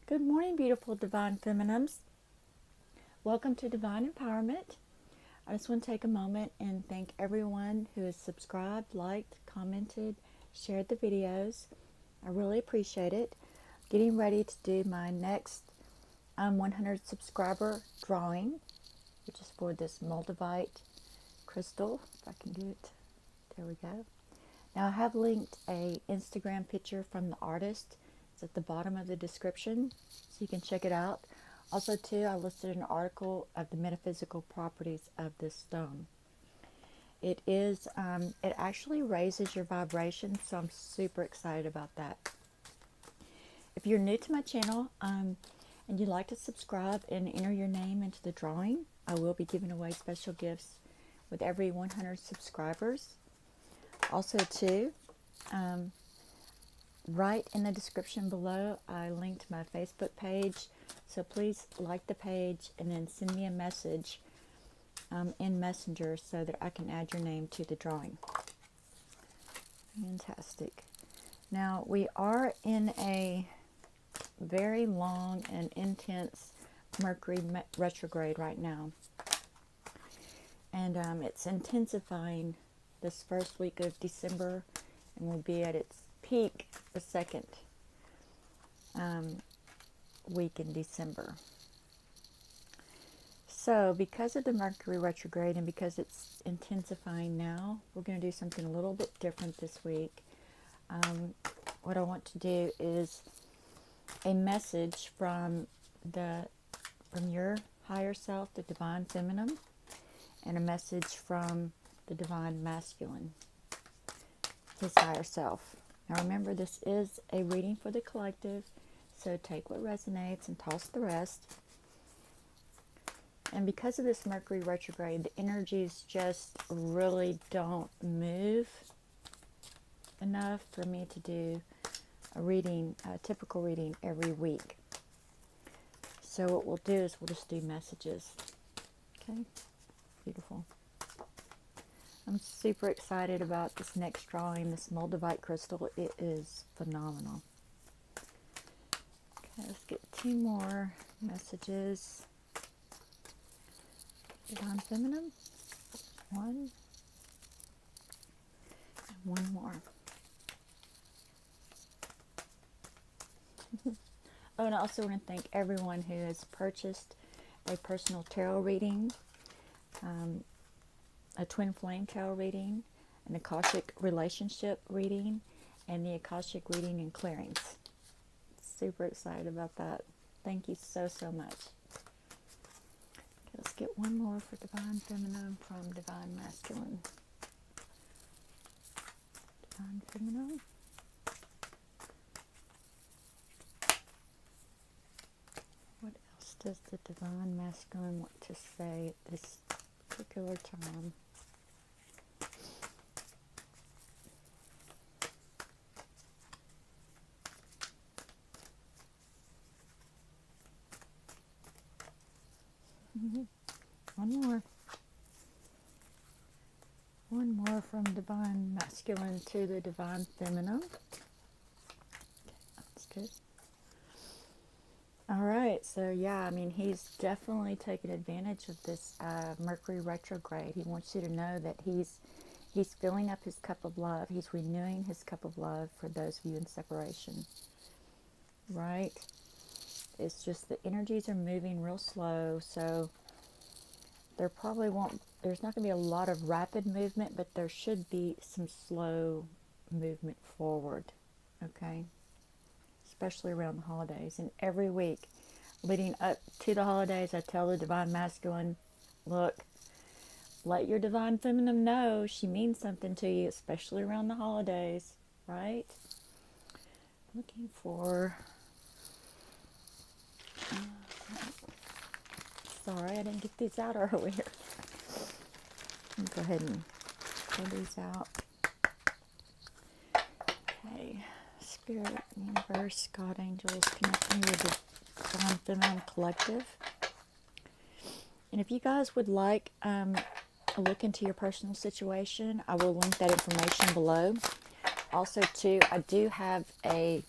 Good morning, beautiful Divine Feminines. Welcome to Divine Empowerment. I just want to take a moment and thank everyone who has subscribed, liked, commented, shared the videos. I really appreciate it. Getting ready to do my next 100 subscriber drawing, which is for this moldavite crystal. If I can do it. There we go. Now I have linked a Instagram picture from the artist. It's at the bottom of the description, so you can check it out. Also, too, I listed an article of the metaphysical properties of this stone. It actually raises your vibration, so I'm super excited about that. If you're new to my channel and you'd like to subscribe and enter your name into the drawing, I will be giving away special gifts with every 100 subscribers. Also, too, right in the description below, I linked my Facebook page, so please like the page and then send me a message in Messenger so that I can add your name to the drawing. Fantastic. Now, we are in a very long and intense Mercury retrograde right now, and it's intensifying this first week of December and will be at its peak the second week in December. So because of the Mercury retrograde and because it's intensifying now, we're going to do something a little bit different this week. What I want to do is a message from your higher self, the divine feminine, and a message from the divine masculine, his higher self. Now remember, this is a reading for the collective, so take what resonates and toss the rest. And because of this Mercury retrograde, the energies just really don't move enough for me to do a reading, a typical reading every week. So what we'll do is we'll just do messages. Okay? Beautiful. I'm super excited about this next drawing, this moldavite crystal. It is phenomenal. Okay, let's get 2 more messages. Divine Feminine. 1. And 1 more. Oh, and I also want to thank everyone who has purchased a personal tarot reading, a twin flame tarot reading, an Akashic relationship reading, and the Akashic reading and clearings. Super excited about that. Thank you so much. Okay, let's get 1 more for Divine Feminine from Divine Masculine. Divine Feminine. What else does the Divine Masculine want to say at this particular time? One more. 1 more from Divine Masculine to the Divine Feminine. Okay, that's good. Alright, so yeah, I mean, he's definitely taken advantage of this Mercury retrograde. He wants you to know that he's filling up his cup of love. He's renewing his cup of love for those of you in separation. Right? It's just the energies are moving real slow, so there's not going to be a lot of rapid movement, but there should be some slow movement forward, okay? Especially around the holidays. And every week leading up to the holidays, I tell the Divine Masculine, look, let your Divine Feminine know she means something to you, especially around the holidays, right? Looking for... Sorry, I didn't get these out earlier. Let me go ahead and pull these out. Okay. Spirit, Universe, God, Angels, connect me with the Divine Feminine Collective. And if you guys would like a look into your personal situation, I will link that information below. Also, too, I do have a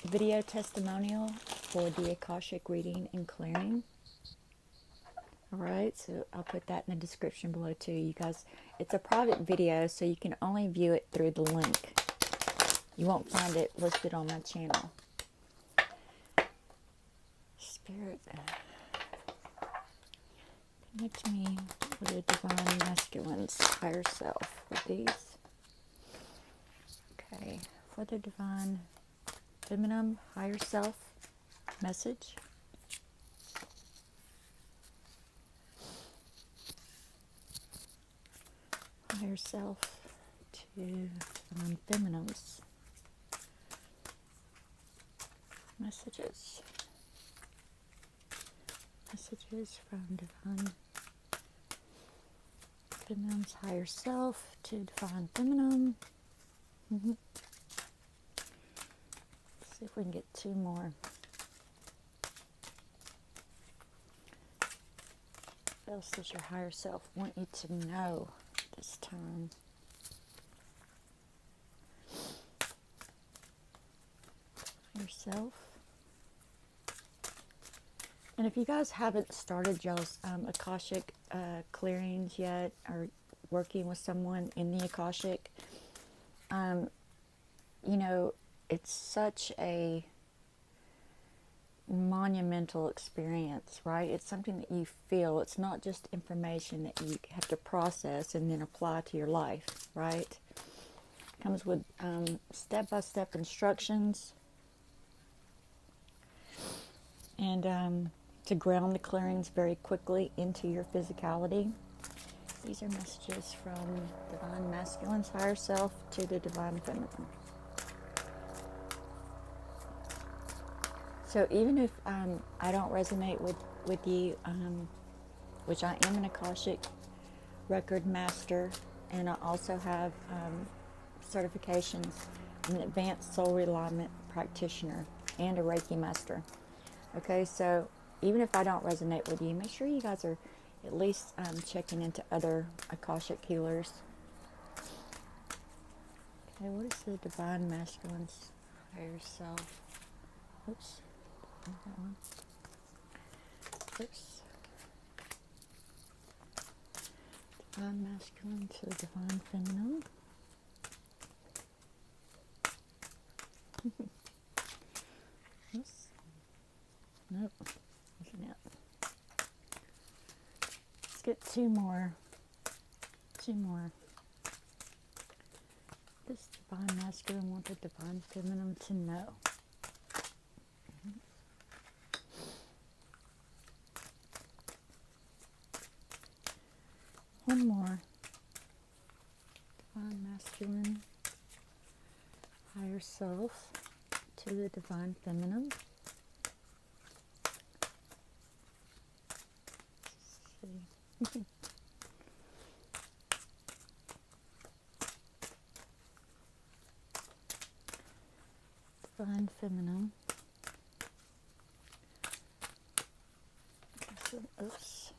video testimonial for the Akashic reading and clearing. Alright, so I'll put that in the description below too. You guys, it's a private video, so you can only view it through the link. You won't find it listed on my channel. Spirit, connect me with the divine masculine's higher self with these. Okay, for the divine feminine higher self message. Higher self to divine feminine's messages. Messages from divine feminine's higher self to divine feminine. Let's see if we can get two more. What else does your higher self want you to know this time? Yourself. And if you guys haven't started y'all's Akashic clearings yet, or working with someone in the Akashic, you know, it's such a monumental experience, right? It's something that you feel. It's not just information that you have to process and then apply to your life, right? It comes with step-by-step instructions, and to ground the clearings very quickly into your physicality. These are messages from divine masculine's higher self to the divine feminine. So even if I don't resonate with you, which I am an Akashic record master, and I also have certifications, I'm an advanced Soul Realignment practitioner and a Reiki master. Okay, so even if I don't resonate with you, make sure you guys are at least checking into other Akashic healers. Okay, what is the divine masculine's higher self? Oops, that one. Oops. Divine masculine to divine feminine. Oops. Nope, isn't it? Let's get two more. This divine masculine wants the divine feminine to know. One more. Divine masculine higher self to the divine feminine. Divine feminine. Oops.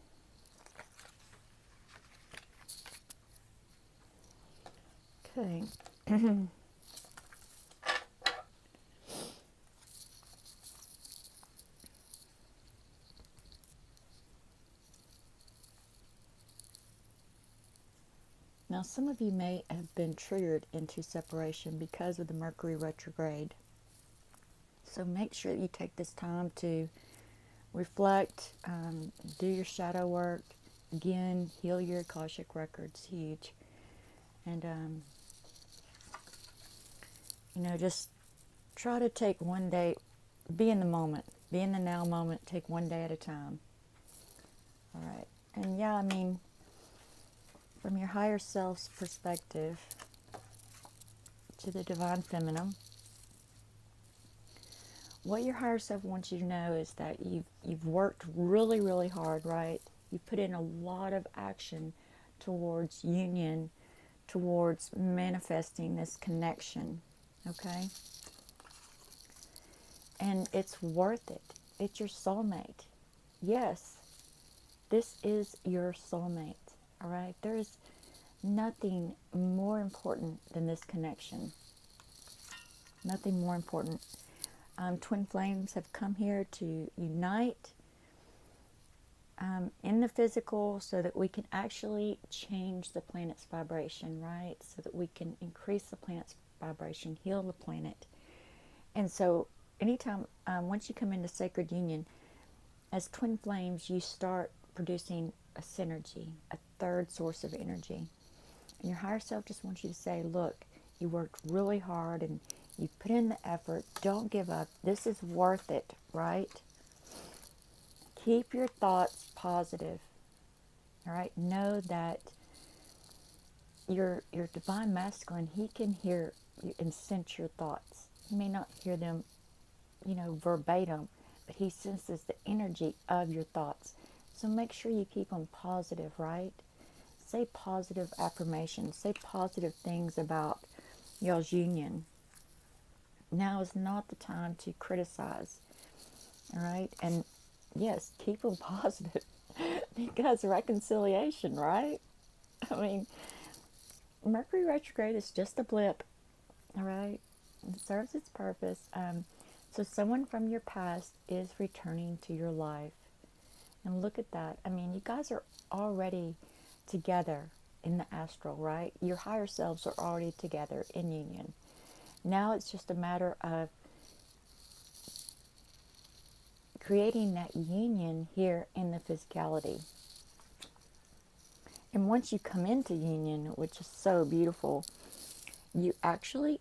Okay. Now, some of you may have been triggered into separation because of the Mercury retrograde. So make sure that you take this time to reflect, do your shadow work, again, heal your Akashic records, huge. And, you know, just try to take one day, be in the moment, be in the now moment, take one day at a time. All right. And yeah, I mean, from your higher self's perspective to the divine feminine, what your higher self wants you to know is that you've worked really, really hard, right? You've put in a lot of action towards union, towards manifesting this connection, okay? And it's worth it. It's your soulmate. Yes, this is your soulmate. All right, there is nothing more important than this connection. Nothing more important. Twin flames have come here to unite in the physical so that we can actually change the planet's vibration, right? So that we can increase the planet's vibration, heal the planet. And so anytime, once you come into sacred union, as twin flames, you start producing a synergy, a third source of energy. And your higher self just wants you to say, look, you worked really hard and you put in the effort. Don't give up. This is worth it, right? Keep your thoughts positive. All right? Know that your divine masculine, he can hear and sense your thoughts. He may not hear them, verbatim, but he senses the energy of your thoughts. So make sure you keep them positive, right? Say positive affirmations. Say positive things about y'all's union. Now is not the time to criticize, all right? And yes, keep them positive because reconciliation, right? I mean, Mercury retrograde is just a blip, all right? It serves its purpose. So someone from your past is returning to your life. And look at that. I mean, you guys are already together in the astral, right? Your higher selves are already together in union. Now it's just a matter of creating that union here in the physicality. And once you come into union, which is so beautiful, you actually,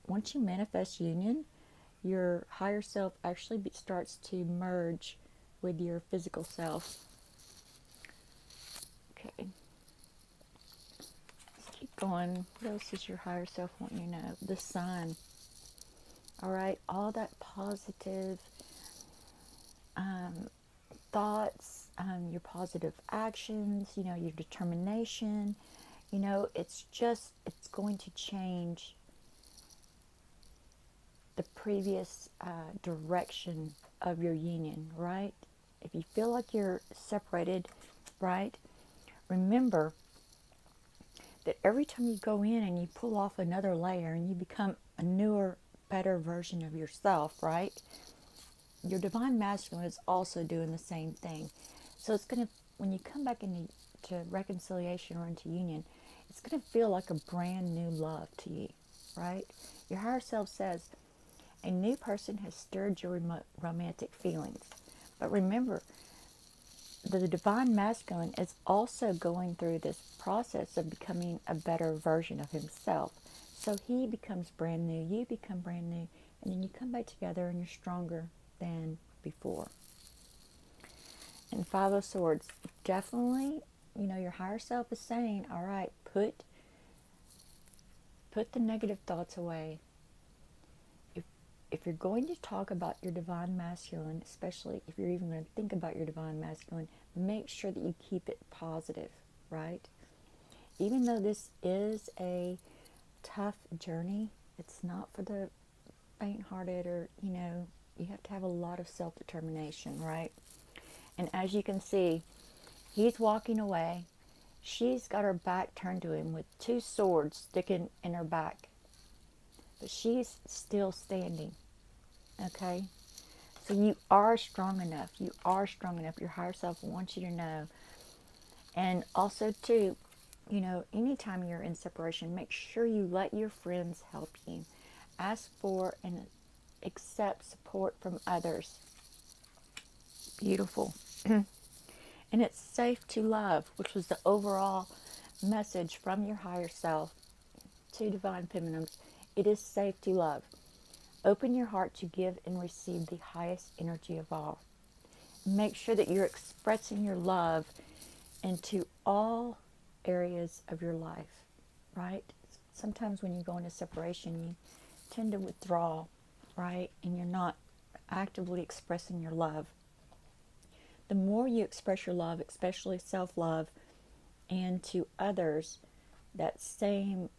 once you manifest union, your higher self actually starts to merge with your physical self. Okay. Let's keep going. What else does your higher self want you to know? The sun. All right. All that positive thoughts, your positive actions, your determination, it's going to change the previous direction of your union, right? If you feel like you're separated, right, remember that every time you go in and you pull off another layer and you become a newer, better version of yourself, right, your divine masculine is also doing the same thing. So it's going to, when you come back into reconciliation or into union, it's going to feel like a brand new love to you, right? Your higher self says, a new person has stirred your romantic feelings. But remember, the divine masculine is also going through this process of becoming a better version of himself. So he becomes brand new, you become brand new, and then you come back together and you're stronger than before. And Five of Swords, definitely, your higher self is saying, all right, put the negative thoughts away. If you're going to talk about your divine masculine, especially if you're even going to think about your divine masculine, make sure that you keep it positive, right? Even though this is a tough journey, it's not for the faint-hearted, or, you have to have a lot of self-determination, right? And as you can see, he's walking away. She's got her back turned to him with two swords sticking in her back. But she's still standing, okay? So you are strong enough. You are strong enough. Your higher self wants you to know. And also, too, anytime you're in separation, make sure you let your friends help you. Ask for and accept support from others. Beautiful. And it's safe to love, which was the overall message from your higher self to Divine Feminines. It is safe to love. Open your heart to give and receive the highest energy of all. Make sure that you're expressing your love into all areas of your life, right? Sometimes when you go into separation, you tend to withdraw, right? And you're not actively expressing your love. The more you express your love, especially self-love, and to others, that same,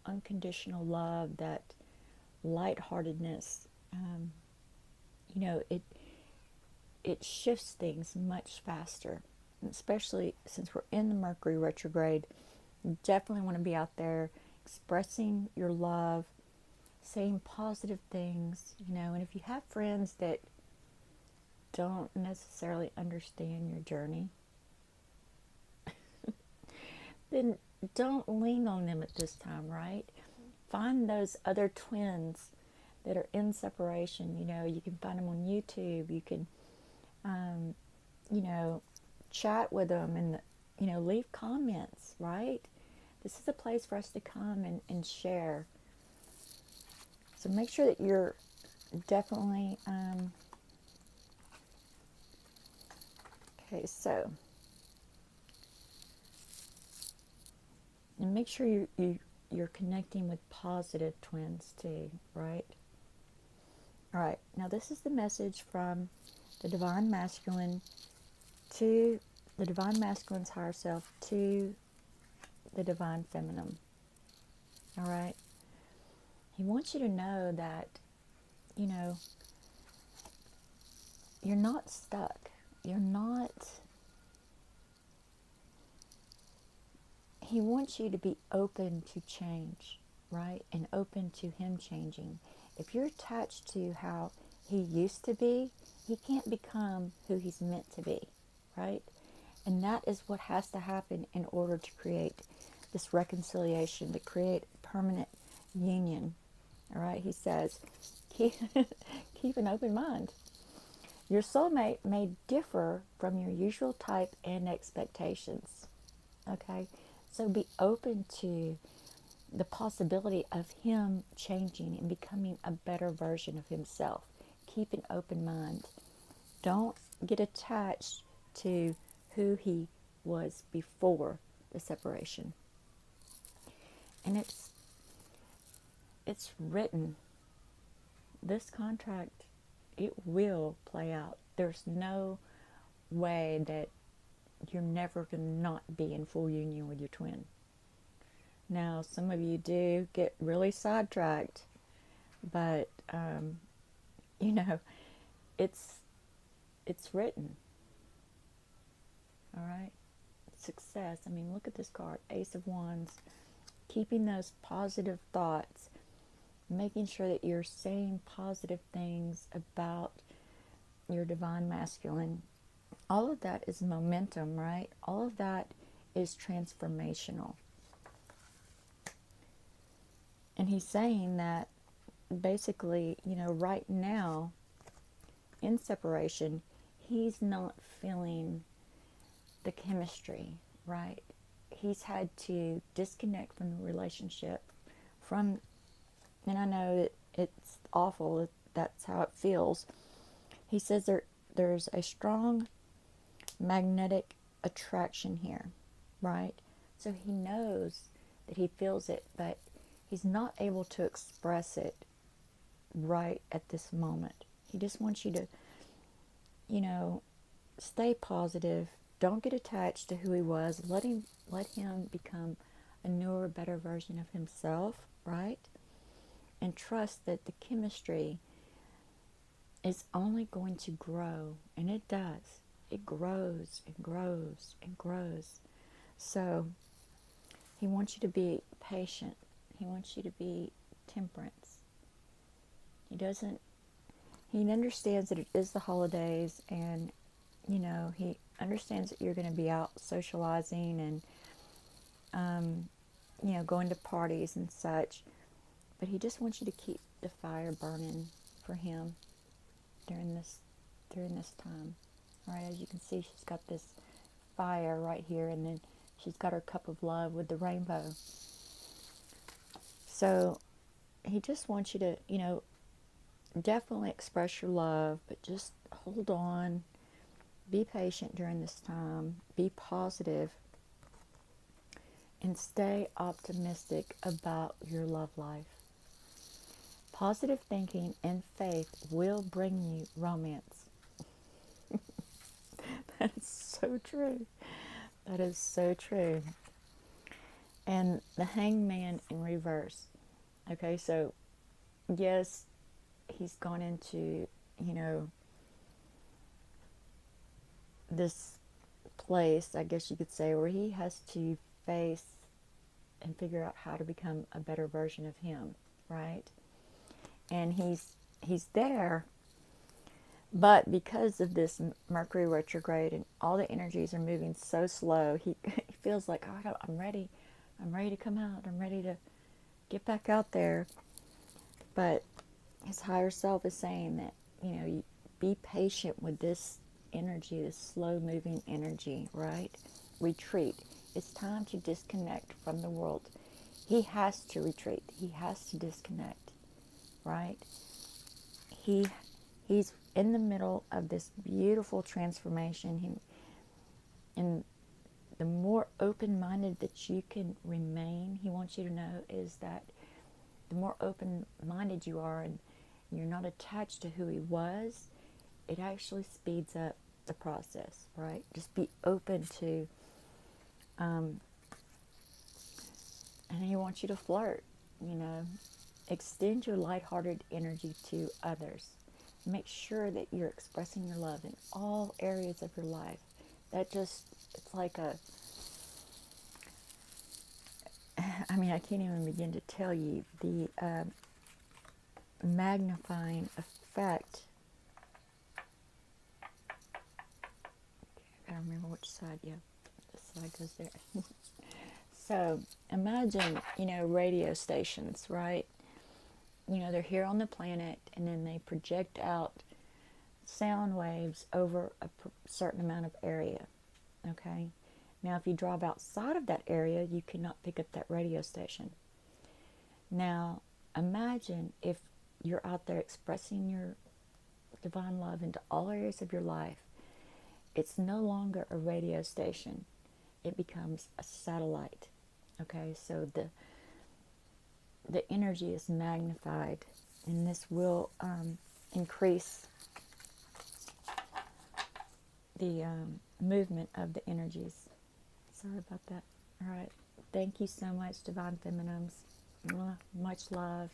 unconditional love, that lightheartedness, it shifts things much faster. And especially since we're in the Mercury retrograde, you definitely want to be out there expressing your love saying positive things, and if you have friends that don't necessarily understand your journey, then don't lean on them at this time, right? Find those other twins that are in separation. You can find them on YouTube. You can, um, chat with them and, leave comments, right? This is a place for us to come and share. So make sure that you're definitely, okay, so, and make sure you're connecting with positive twins too, right? All right, now this is the message from the Divine Masculine to the Divine Masculine's higher self to the Divine Feminine. All right? He wants you to know that, you're not stuck. You're not. He wants you to be open to change, right? And open to him changing. If you're attached to how he used to be, he can't become who he's meant to be, right? And that is what has to happen in order to create this reconciliation, to create permanent union. All right, he says, keep an open mind. Your soulmate may differ from your usual type and expectations. Okay, so be open to the possibility of him changing and becoming a better version of himself. Keep an open mind. Don't get attached to who he was before the separation. And it's written. This contract, it will play out. There's no way that you're never going to not be in full union with your twin. Now, some of you do get really sidetracked, but it's written. All right, success. I mean, look at this card, Ace of Wands. Keeping those positive thoughts, making sure that you're saying positive things about your Divine Masculine. All of that is momentum, right? All of that is transformational. And he's saying that basically, right now, in separation, he's not feeling the chemistry, right? He's had to disconnect from the relationship, and I know that it's awful, that's how it feels. He says there's a strong magnetic attraction here, right? So he knows that he feels it, but he's not able to express it right at this moment. He just wants you to, stay positive. Don't get attached to who he was. Let him become a newer, better version of himself, right? And trust that the chemistry is only going to grow, and it does. It grows and grows and grows. So he wants you to be patient. He wants you to be temperance. He understands that it is the holidays, and he understands that you're going to be out socializing and going to parties and such, but he just wants you to keep the fire burning for him during this time. All right, as you can see, she's got this fire right here, and then she's got her cup of love with the rainbow. So he just wants you to, definitely express your love, but just hold on, be patient during this time, be positive, and stay optimistic about your love life. Positive thinking and faith will bring you romance. That is so true. That is so true. And the Hangman in reverse. Okay, so yes, he's gone into, this place, I guess you could say, where he has to face and figure out how to become a better version of him, right? and he's there. But because of this Mercury retrograde and all the energies are moving so slow, he feels like, oh, I'm ready. I'm ready to come out. I'm ready to get back out there. But his higher self is saying that, you be patient with this energy, this slow moving energy, right? Retreat. It's time to disconnect from the world. He has to retreat. He has to disconnect, right? He's in the middle of this beautiful transformation. And the more open-minded that you can remain, he wants you to know, is that the more open-minded you are and you're not attached to who he was, it actually speeds up the process, right? Just be open to, and he wants you to flirt, extend your lighthearted energy to others. Make sure that you're expressing your love in all areas of your life. It's like I can't even begin to tell you the magnifying effect. I gotta remember which side, this side goes there. So imagine, radio stations, right? They're here on the planet, and then they project out sound waves over a certain amount of area, okay? Now, if you drive outside of that area, you cannot pick up that radio station. Now, imagine if you're out there expressing your divine love into all areas of your life. It's no longer a radio station. It becomes a satellite, okay? So the energy is magnified, and this will increase the movement of the energies. Sorry about that. All right. Thank you so much, Divine Feminines. Much love.